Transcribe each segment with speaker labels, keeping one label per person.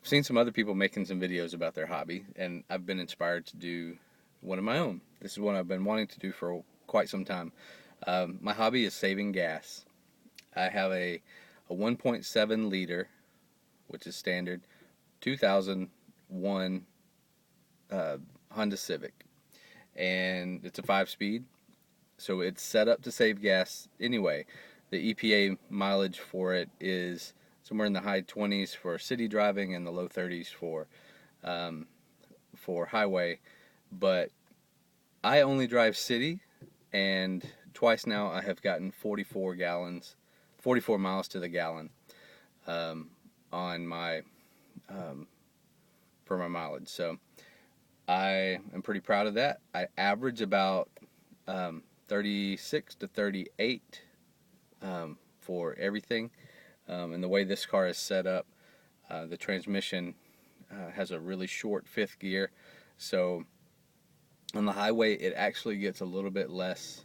Speaker 1: I've seen some other people making some videos about their hobby, and I've been inspired to do one of my own. This is one I've been wanting to do for quite some time. My hobby is saving gas. I have a 1.7 liter, which is standard, 2001 Honda Civic, and it's a 5-speed, so it's set up to save gas anyway. The EPA mileage for it is somewhere in the high 20s for city driving and the low 30s for highway. But I only drive city, and twice now I have gotten 44 miles to the gallon on my for my mileage. So I am pretty proud of that. I average about 36 to 38 for everything. And the way this car is set up, the transmission has a really short fifth gear, so on the highway it actually gets a little bit less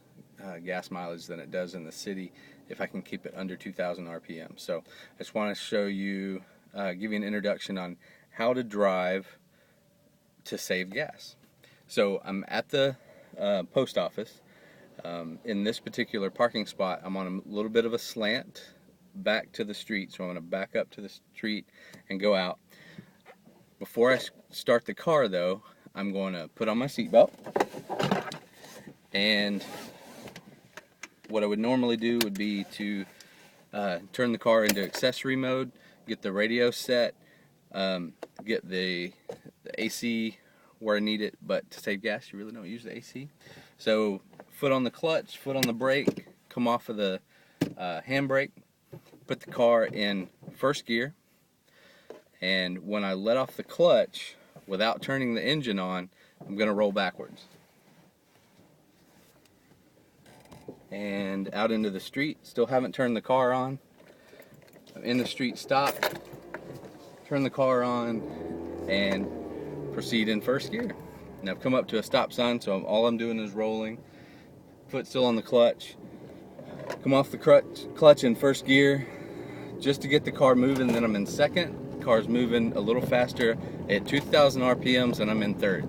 Speaker 1: gas mileage than it does in the city if I can keep it under 2,000 RPM. So I just want to show you, give you an introduction on how to drive to save gas. So I'm at the post office. In this particular parking spot, I'm on a little bit of a slant back to the street, so I'm going to back up to the street and go out. Before I start the car though, I'm going to put on my seatbelt, and what I would normally do would be to turn the car into accessory mode, get the radio set, get the AC where I need it, but to save gas you really don't use the AC. So foot on the clutch, foot on the brake, come off of the handbrake, put the car in first gear, and when I let off the clutch without turning the engine on, I'm going to roll backwards and out into the street. Still haven't turned the car on. I'm in the street, stop, turn the car on, and proceed in first gear. Now I've come up to a stop sign, so all I'm doing is rolling, foot still on the clutch, come off the clutch in first gear just to get the car moving, then I'm in second. Car's moving a little faster at 2,000 RPMs, and I'm in third.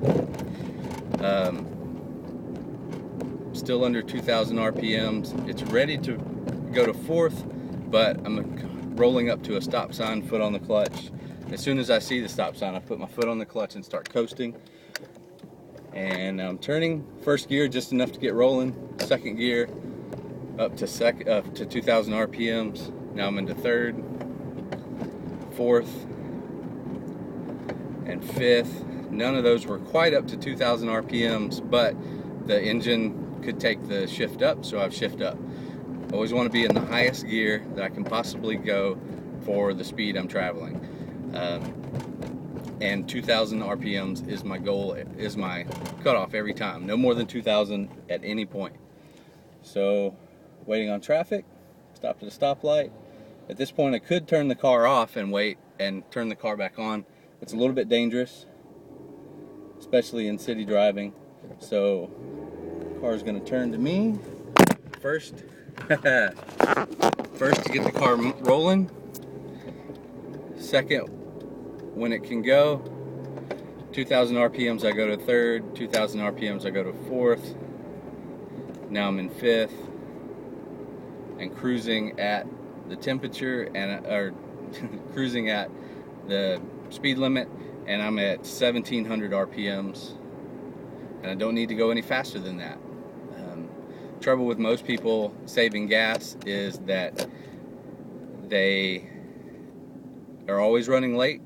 Speaker 1: Still under 2,000 RPMs. It's ready to go to fourth, but I'm rolling up to a stop sign, foot on the clutch. As soon as I see the stop sign, I put my foot on the clutch and start coasting. And I'm turning first gear just enough to get rolling. Second gear up to 2,000 RPMs. Now I'm into third, fourth, and fifth. None of those were quite up to 2,000 RPMs, but the engine could take the shift up, so I've shift up. I always want to be in the highest gear that I can possibly go for the speed I'm traveling. And 2,000 RPMs is my goal, is my cutoff every time. No more than 2,000 at any point. So, waiting on traffic, stopped at a stoplight. At this point I could turn the car off and wait and turn the car back on. It's a little bit dangerous, especially in city driving. So, the car is going to turn to me first. First to get the car rolling. Second, when it can go. 2,000 RPMs I go to third, 2,000 RPMs I go to fourth. Now I'm in fifth and cruising at the temperature or cruising at the speed limit, and I'm at 1,700 RPMs, and I don't need to go any faster than that. Trouble with most people saving gas is that they are always running late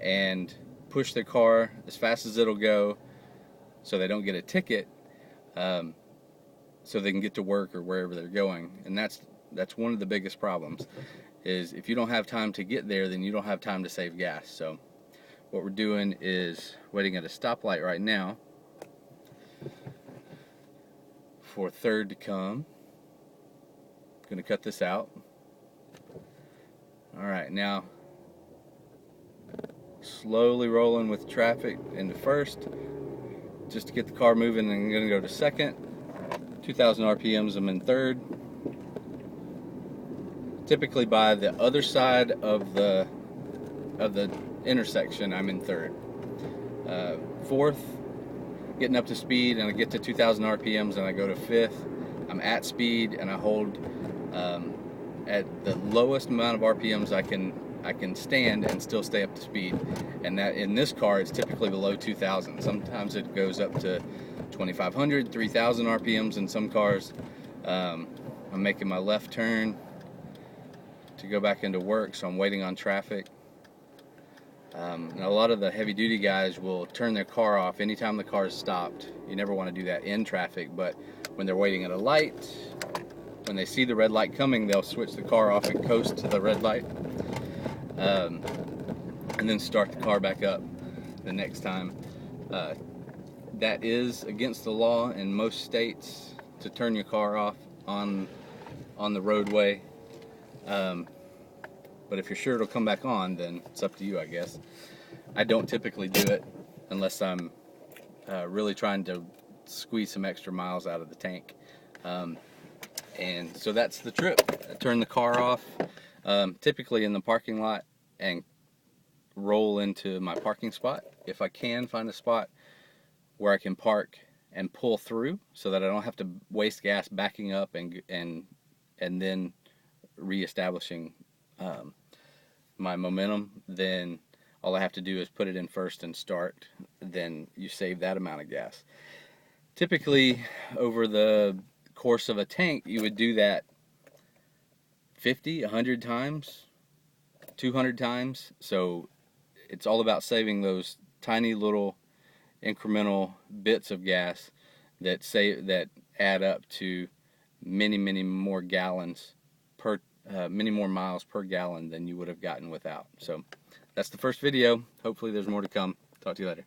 Speaker 1: and push their car as fast as it'll go so they don't get a ticket, so they can get to work or wherever they're going. And that's one of the biggest problems, is if you don't have time to get there, then you don't have time to save gas. So what we're doing is waiting at a stoplight right now for third to come. I'm gonna cut this out. Alright, now slowly rolling with traffic into first just to get the car moving, and I'm gonna go to second. 2,000 RPMs, I'm in third. Typically by the other side of the of the intersection, I'm in third. Fourth, getting up to speed, and I get to 2,000 RPMs, and I go to fifth. I'm at speed, and I hold at the lowest amount of RPMs I can stand and still stay up to speed. And that in this car, it's typically below 2,000. Sometimes it goes up to 2,500, 3,000 RPMs in some cars. I'm making my left turn to go back into work, so I'm waiting on traffic. And a lot of the heavy-duty guys will turn their car off anytime the car is stopped. You never want to do that in traffic, but when they're waiting at a light, when they see the red light coming, they'll switch the car off and coast to the red light, and then start the car back up the next time. That is against the law in most states to turn your car off on the roadway. But if you're sure it'll come back on, then it's up to you, I guess. I don't typically do it unless I'm really trying to squeeze some extra miles out of the tank. And so that's the trip. I turn the car off, typically in the parking lot, and roll into my parking spot. If I can find a spot where I can park and pull through so that I don't have to waste gas backing up and then reestablishing my momentum, then all I have to do is put it in first and start. Then you save that amount of gas. Typically, over the course of a tank, you would do that 50, 100 times, 200 times. So it's all about saving those tiny little incremental bits of gas that add up to many more gallons per many more miles per gallon than you would have gotten without. So that's the first video. Hopefully there's more to come. Talk to you later.